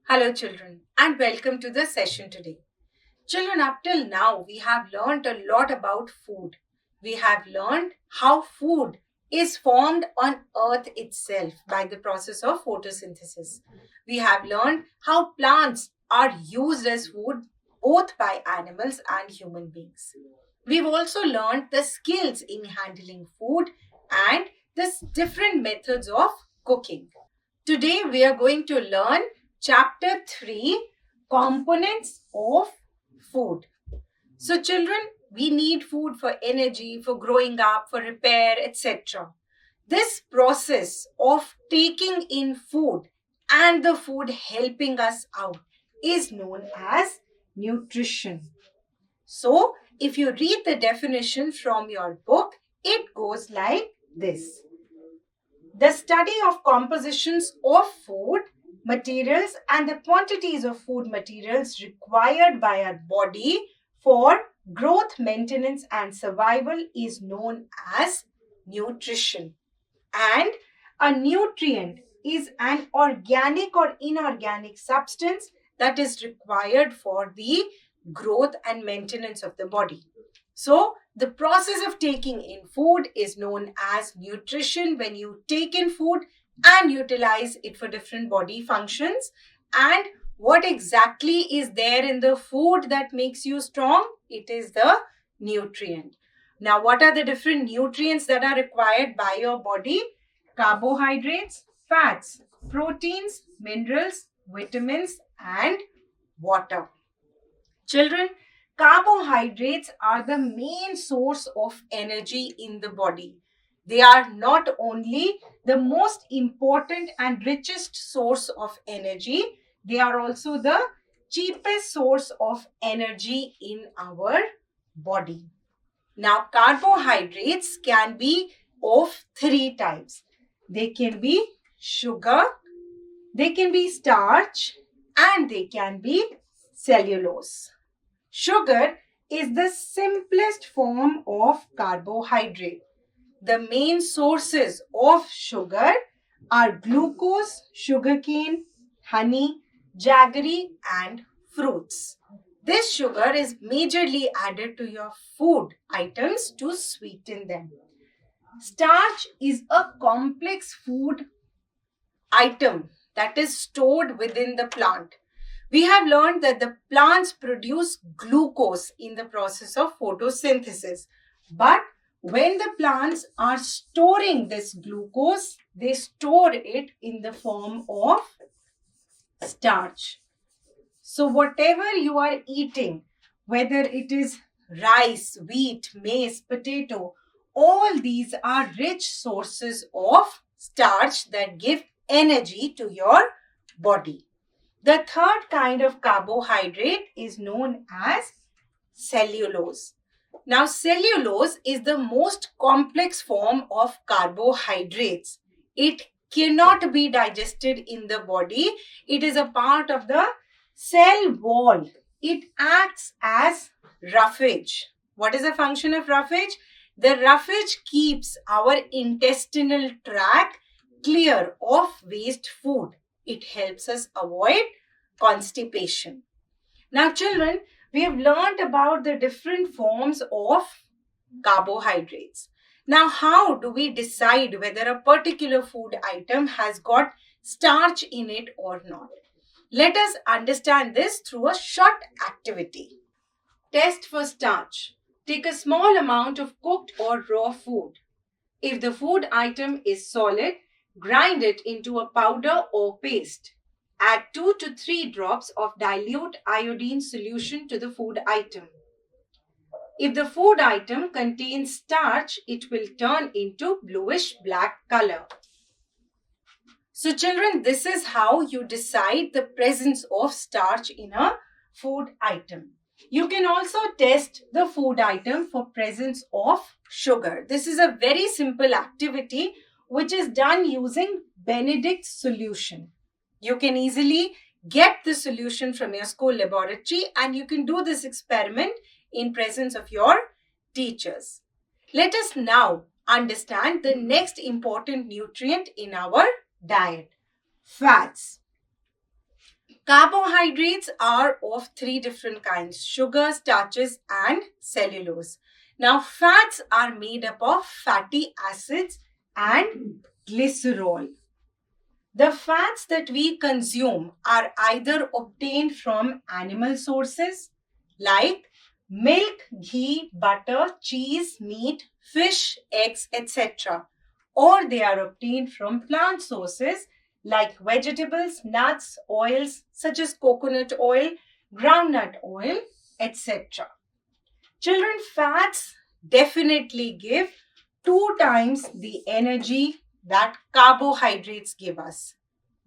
Hello, children, and welcome to the session today. Children, up till now, we have learned a lot about food. We have learned how food is formed on earth itself by the process of photosynthesis. We have learned how plants are used as food both by animals and human beings. We've also learned the skills in handling food and the different methods of cooking. Today we are going to learn chapter 3, components of food. So children, we need food for energy, for growing up, for repair, etc. This process of taking in food and the food helping us out is known as nutrition. So, if you read the definition from your book, it goes like this: the study of compositions of food materials and the quantities of food materials required by our body for growth, maintenance, and survival is known as nutrition. And a nutrient is an organic or inorganic substance that is required for the growth and maintenance of the body. So, the process of taking in food is known as nutrition. When you take in food and utilize it for different body functions, and what exactly is there in the food that makes you strong? It is the nutrient. Now, what are the different nutrients that are required by your body? Carbohydrates, fats, proteins, minerals, vitamins, and water. Children, carbohydrates are the main source of energy in the body. They are not only the most important and richest source of energy, they are also the cheapest source of energy in our body. Now, carbohydrates can be of three types. They can be sugar, they can be starch, and they can be cellulose. Sugar is the simplest form of carbohydrate. The main sources of sugar are glucose, sugarcane, honey, jaggery, and fruits. This sugar is majorly added to your food items to sweeten them. Starch is a complex food item that is stored within the plant. We have learned that the plants produce glucose in the process of photosynthesis. But when the plants are storing this glucose, they store it in the form of starch. So, whatever you are eating, whether it is rice, wheat, maize, potato, all these are rich sources of starch that give energy to your body. The third kind of carbohydrate is known as cellulose. Now, cellulose is the most complex form of carbohydrates. It cannot be digested in the body. It is a part of the cell wall. It acts as roughage. What is the function of roughage? The roughage keeps our intestinal tract clear of waste food. It helps us avoid constipation. Now, children, we have learned about the different forms of carbohydrates. Now, how do we decide whether a particular food item has got starch in it or not? Let us understand this through a short activity. Test for starch. Take a small amount of cooked or raw food. If the food item is solid, grind it into a powder or paste. Add 2 to 3 drops of dilute iodine solution to the food item. If the food item contains starch, it will turn into bluish black color. So children, this is how you decide the presence of starch in a food item. You can also test the food item for presence of sugar. This is a very simple activity which is done using Benedict's solution. You can easily get the solution from your school laboratory and you can do this experiment in presence of your teachers. Let us now understand the next important nutrient in our diet: fats. Carbohydrates are of three different kinds: sugar, starches, and cellulose. Now, fats are made up of fatty acids and glycerol. The fats that we consume are either obtained from animal sources like milk, ghee, butter, cheese, meat, fish, eggs, etc., or they are obtained from plant sources like vegetables, nuts, oils such as coconut oil, groundnut oil, etc. Children, fats definitely give two times the energy that carbohydrates give us.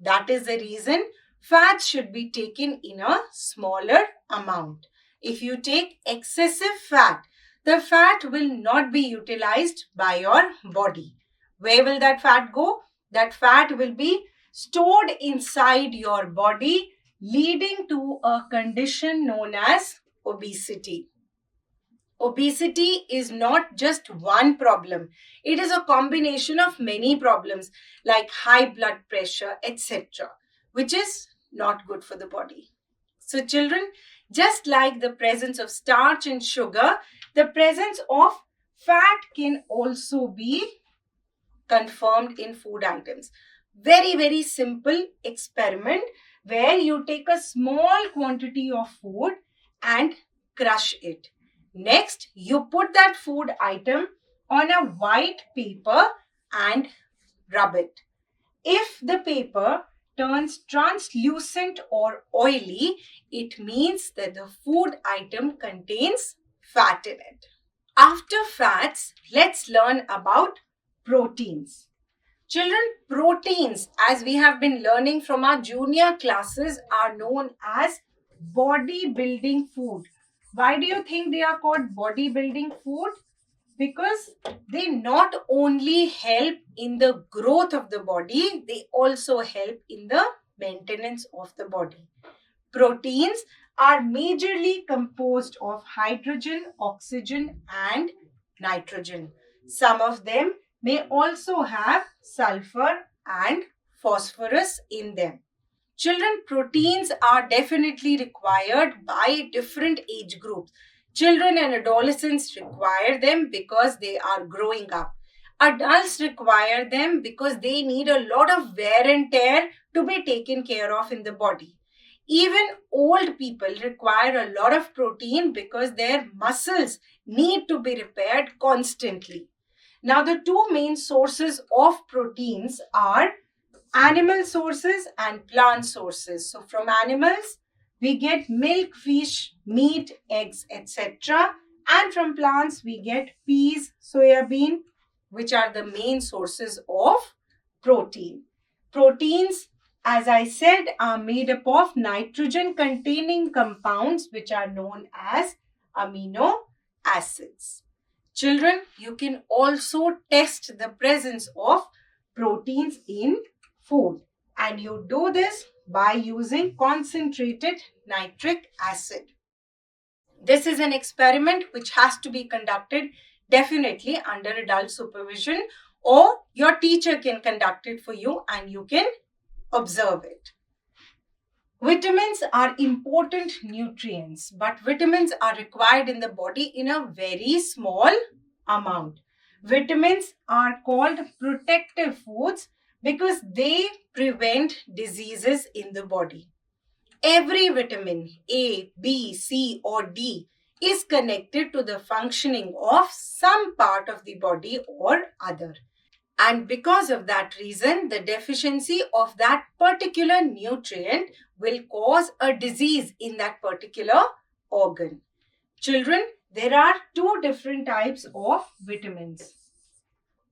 That is the reason fats should be taken in a smaller amount. If you take excessive fat, the fat will not be utilized by your body. Where will that fat go? That fat will be stored inside your body, leading to a condition known as obesity. Obesity is not just one problem. It is a combination of many problems like high blood pressure, etc., which is not good for the body. So, children, just like the presence of starch and sugar, the presence of fat can also be confirmed in food items. Very, very simple experiment where you take a small quantity of food and crush it. Next, you put that food item on a white paper and rub it. If the paper turns translucent or oily, it means that the food item contains fat in it. After fats, let's learn about proteins. Children, proteins, as we have been learning from our junior classes, are known as bodybuilding food. Why do you think they are called bodybuilding food? Because they not only help in the growth of the body, they also help in the maintenance of the body. Proteins are majorly composed of hydrogen, oxygen, and nitrogen. Some of them may also have sulfur and phosphorus in them. Children, proteins are definitely required by different age groups. Children and adolescents require them because they are growing up. Adults require them because they need a lot of wear and tear to be taken care of in the body. Even old people require a lot of protein because their muscles need to be repaired constantly. Now, the two main sources of proteins are animal sources and plant sources. So, from animals, we get milk, fish, meat, eggs, etc. And from plants, we get peas, soya bean, which are the main sources of protein. Proteins, as I said, are made up of nitrogen-containing compounds, which are known as amino acids. Children, you can also test the presence of proteins in food, and you do this by using concentrated nitric acid. This is an experiment which has to be conducted definitely under adult supervision, or your teacher can conduct it for you and you can observe it. Vitamins are important nutrients, but vitamins are required in the body in a very small amount. Vitamins are called protective foods because they prevent diseases in the body. Every vitamin A, B, C, or D is connected to the functioning of some part of the body or other. And because of that reason, the deficiency of that particular nutrient will cause a disease in that particular organ. Children, there are two different types of vitamins.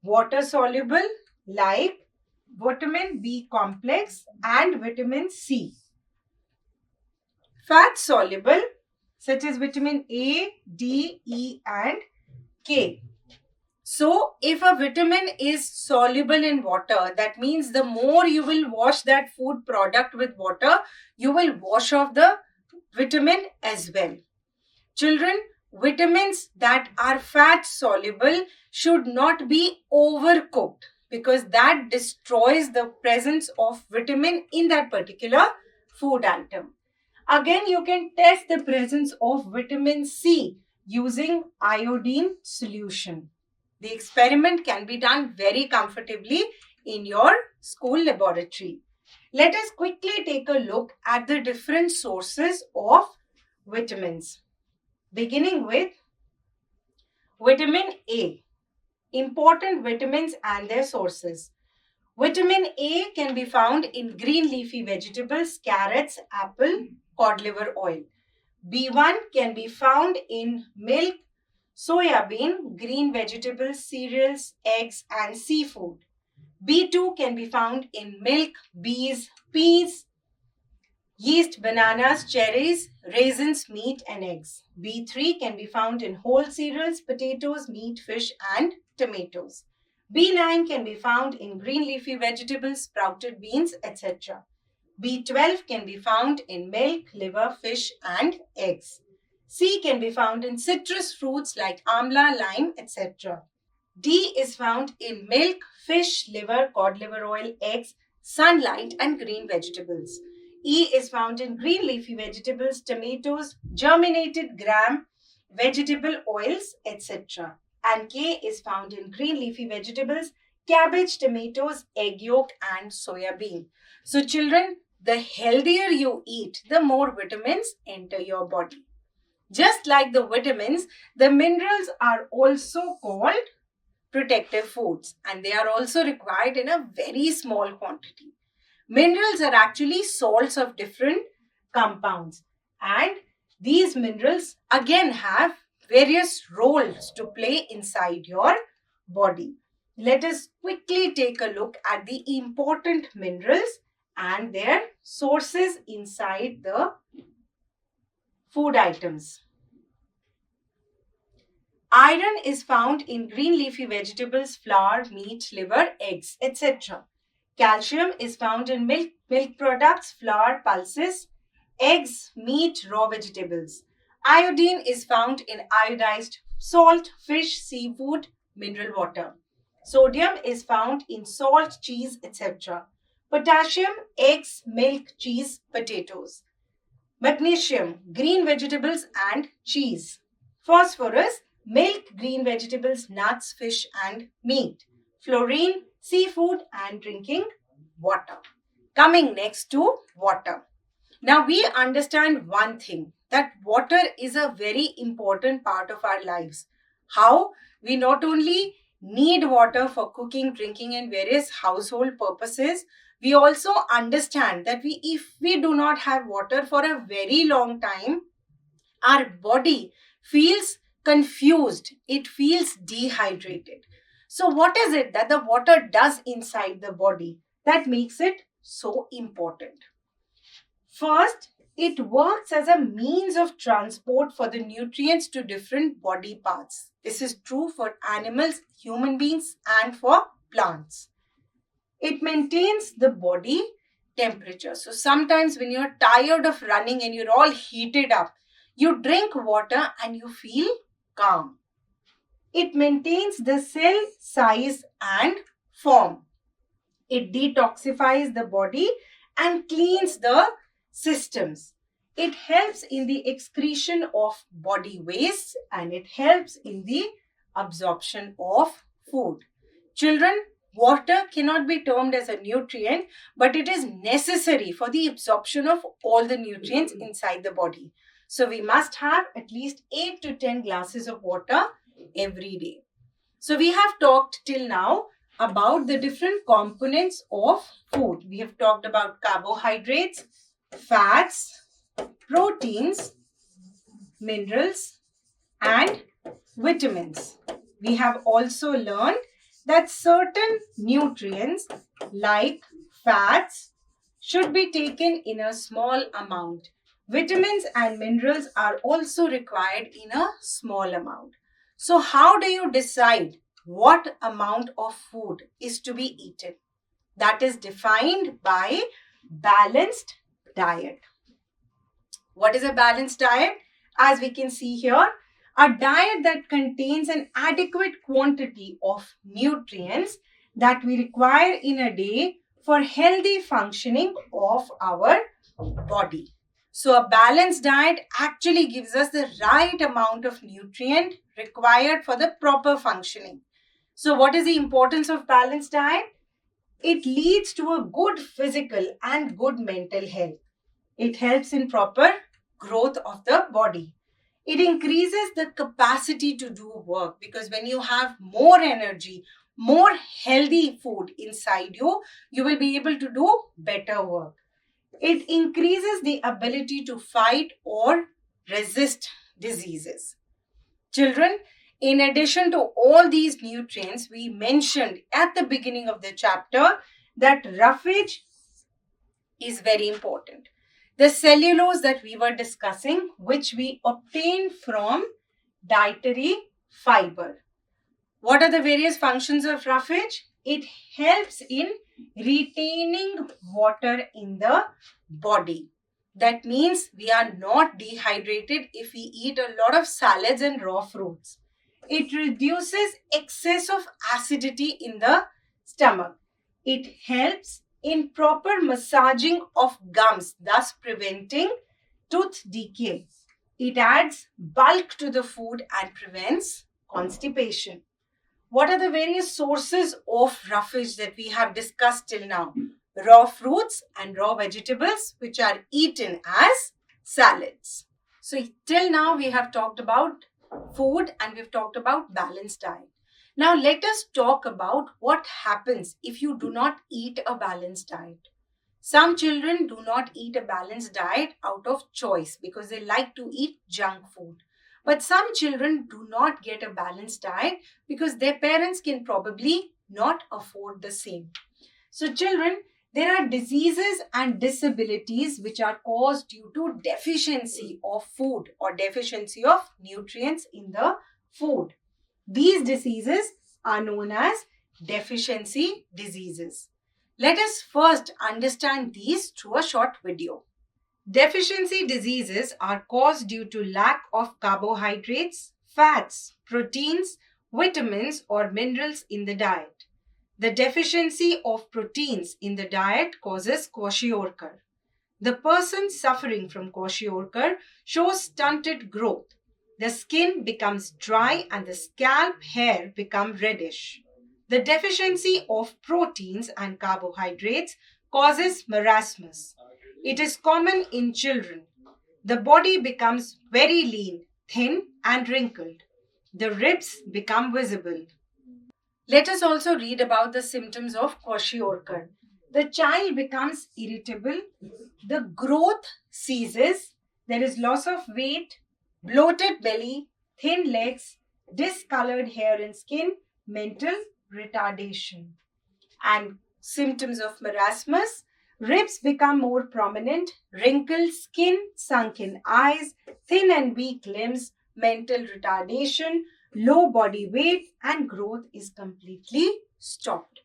Water soluble like vitamin B complex and vitamin C. Fat soluble such as vitamin A, D, E and K. So, if a vitamin is soluble in water, that means the more you will wash that food product with water, you will wash off the vitamin as well. Children, vitamins that are fat soluble should not be overcooked because that destroys the presence of vitamin in that particular food item. Again, you can test the presence of vitamin C using iodine solution. The experiment can be done very comfortably in your school laboratory. Let us quickly take a look at the different sources of vitamins. Beginning with vitamin A, important vitamins and their sources. Vitamin A can be found in green leafy vegetables, carrots, apple, cod liver oil. B1 can be found in milk, soya bean, green vegetables, cereals, eggs, and seafood. B2 can be found in milk, bees, peas, yeast, bananas, cherries, raisins, meat, and eggs. B3 can be found in whole cereals, potatoes, meat, fish, and tomatoes. B9 can be found in green leafy vegetables, sprouted beans, etc. B12 can be found in milk, liver, fish, and eggs. C can be found in citrus fruits like amla, lime, etc. D is found in milk, fish, liver, cod liver oil, eggs, sunlight, and green vegetables. E is found in green leafy vegetables, tomatoes, germinated gram, vegetable oils, etc. And K is found in green leafy vegetables, cabbage, tomatoes, egg yolk, and soya bean. So children, the healthier you eat, the more vitamins enter your body. Just like the vitamins, the minerals are also called protective foods, and they are also required in a very small quantity. Minerals are actually salts of different compounds, and these minerals again have various roles to play inside your body. Let us quickly take a look at the important minerals and their sources inside the food items. Iron is found in green leafy vegetables, flour, meat, liver, eggs, etc. Calcium is found in milk products, flour, pulses, eggs, meat, raw vegetables. Iodine is found in iodized salt, fish, seafood, mineral water. Sodium is found in salt, cheese, etc. Potassium, eggs, milk, cheese, potatoes. Magnesium, green vegetables and cheese. Phosphorus, milk, green vegetables, nuts, fish, and meat. Fluorine, seafood, and drinking water. Coming next to water. Now we understand one thing, that water is a very important part of our lives. How? We not only need water for cooking, drinking, and various household purposes, we also understand that if we do not have water for a very long time, our body feels confused, it feels dehydrated. So what is it that the water does inside the body that makes it so important? First, it works as a means of transport for the nutrients to different body parts. This is true for animals, human beings, and for plants. It maintains the body temperature. So sometimes when you're tired of running and you're all heated up, you drink water and you feel calm. It maintains the cell size and form. It detoxifies the body and cleans the systems. It helps in the excretion of body waste and it helps in the absorption of food. Children, water cannot be termed as a nutrient, but it is necessary for the absorption of all the nutrients inside the body. So we must have at least 8 to 10 glasses of water every day. So we have talked till now about the different components of food. We have talked about carbohydrates, fats, proteins, minerals, and vitamins. We have also learned that certain nutrients like fats should be taken in a small amount. Vitamins and minerals are also required in a small amount. So how do you decide what amount of food is to be eaten? That is defined by balanced diet. What is a balanced diet? As we can see here, a diet that contains an adequate quantity of nutrients that we require in a day for healthy functioning of our body. So a balanced diet actually gives us the right amount of nutrient required for the proper functioning. So what is the importance of balanced diet? It leads to a good physical and good mental health. It helps in proper growth of the body. It increases the capacity to do work, because when you have more energy, more healthy food inside you, you will be able to do better work. It increases the ability to fight or resist diseases. Children, in addition to all these nutrients, we mentioned at the beginning of the chapter that roughage is very important. The cellulose that we were discussing, which we obtain from dietary fiber. What are the various functions of roughage? It helps in retaining water in the body. That means we are not dehydrated if we eat a lot of salads and raw fruits. It reduces excess of acidity in the stomach. It helps in proper massaging of gums, thus preventing tooth decay. It adds bulk to the food and prevents constipation. What are the various sources of roughage that we have discussed till now? Raw fruits and raw vegetables, which are eaten as salads. So till now we have talked about food and we've talked about balanced diet. Now let us talk about what happens if you do not eat a balanced diet. Some children do not eat a balanced diet out of choice because they like to eat junk food. But some children do not get a balanced diet because their parents can probably not afford the same. So children, there are diseases and disabilities which are caused due to deficiency of food or deficiency of nutrients in the food. These diseases are known as deficiency diseases. Let us first understand these through a short video. Deficiency diseases are caused due to lack of carbohydrates, fats, proteins, vitamins or minerals in the diet. The deficiency of proteins in the diet causes kwashiorkor. The person suffering from kwashiorkor shows stunted growth. The skin becomes dry and the scalp hair become reddish. The deficiency of proteins and carbohydrates causes marasmus. It is common in children. The body becomes very lean, thin and wrinkled. The ribs become visible. Let us also read about the symptoms of kwashiorkor. The child becomes irritable. The growth ceases. There is loss of weight, bloated belly, thin legs, discolored hair and skin, mental retardation. And symptoms of marasmus: ribs become more prominent, wrinkled skin, sunken eyes, thin and weak limbs, mental retardation, low body weight, and growth is completely stopped.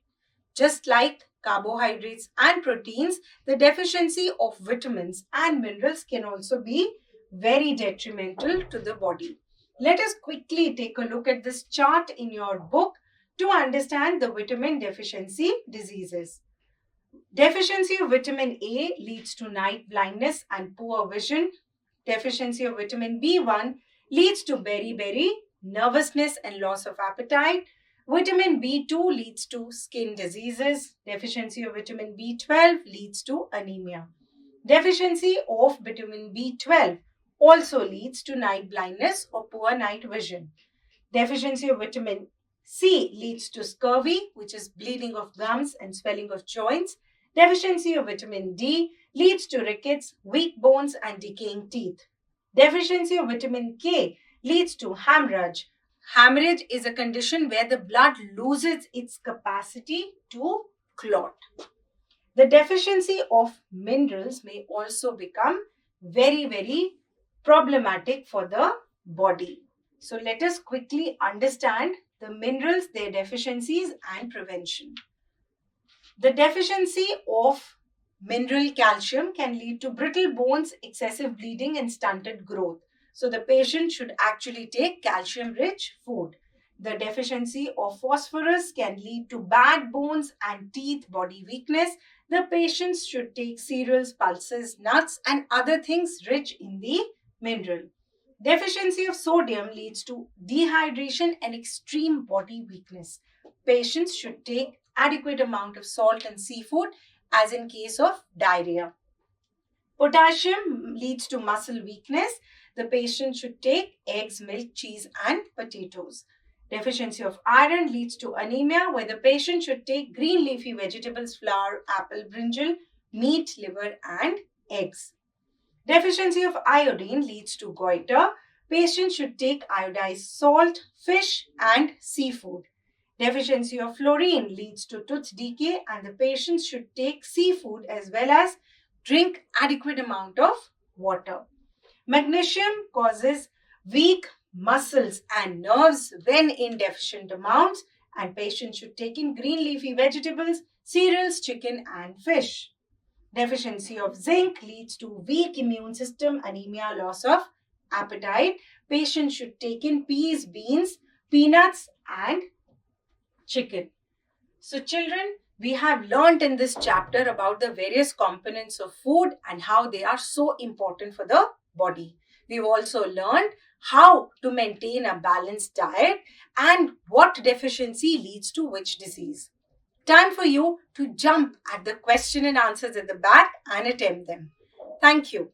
Just like carbohydrates and proteins, the deficiency of vitamins and minerals can also be very detrimental to the body. Let us quickly take a look at this chart in your book to understand the vitamin deficiency diseases. Deficiency of vitamin A leads to night blindness and poor vision. Deficiency of vitamin B1 leads to beriberi, nervousness and loss of appetite. Vitamin B2 leads to skin diseases. Deficiency of vitamin B12 leads to anemia. Deficiency of vitamin B12 also leads to night blindness or poor night vision. Deficiency of vitamin C leads to scurvy, which is bleeding of gums and swelling of joints. Deficiency of vitamin D leads to rickets, weak bones and decaying teeth. Deficiency of vitamin K leads to hemorrhage. Hemorrhage is a condition where the blood loses its capacity to clot. The deficiency of minerals may also become very problematic for the body. So let us quickly understand the minerals, their deficiencies and prevention. The deficiency of mineral calcium can lead to brittle bones, excessive bleeding and stunted growth. So the patient should actually take calcium-rich food. The deficiency of phosphorus can lead to bad bones and teeth, body weakness. The patients should take cereals, pulses, nuts, and other things rich in the mineral. Deficiency of sodium leads to dehydration and extreme body weakness. Patients should take adequate amount of salt and seafood as in case of diarrhea. Potassium leads to muscle weakness. The patient should take eggs, milk, cheese, and potatoes. Deficiency of iron leads to anemia, where the patient should take green leafy vegetables, flour, apple, brinjal, meat, liver, and eggs. Deficiency of iodine leads to goiter. Patients should take iodized salt, fish, and seafood. Deficiency of fluorine leads to tooth decay, and the patients should take seafood as well as drink adequate amount of water. Magnesium causes weak muscles and nerves when in deficient amounts, and patients should take in green leafy vegetables, cereals, chicken, and fish. Deficiency of zinc leads to weak immune system, anemia, loss of appetite. Patients should take in peas, beans, peanuts, and chicken. So, children, we have learned in this chapter about the various components of food and how they are so important for the body. We've also learned how to maintain a balanced diet and what deficiency leads to which disease. Time for you to jump at the question and answers at the back and attempt them. Thank you.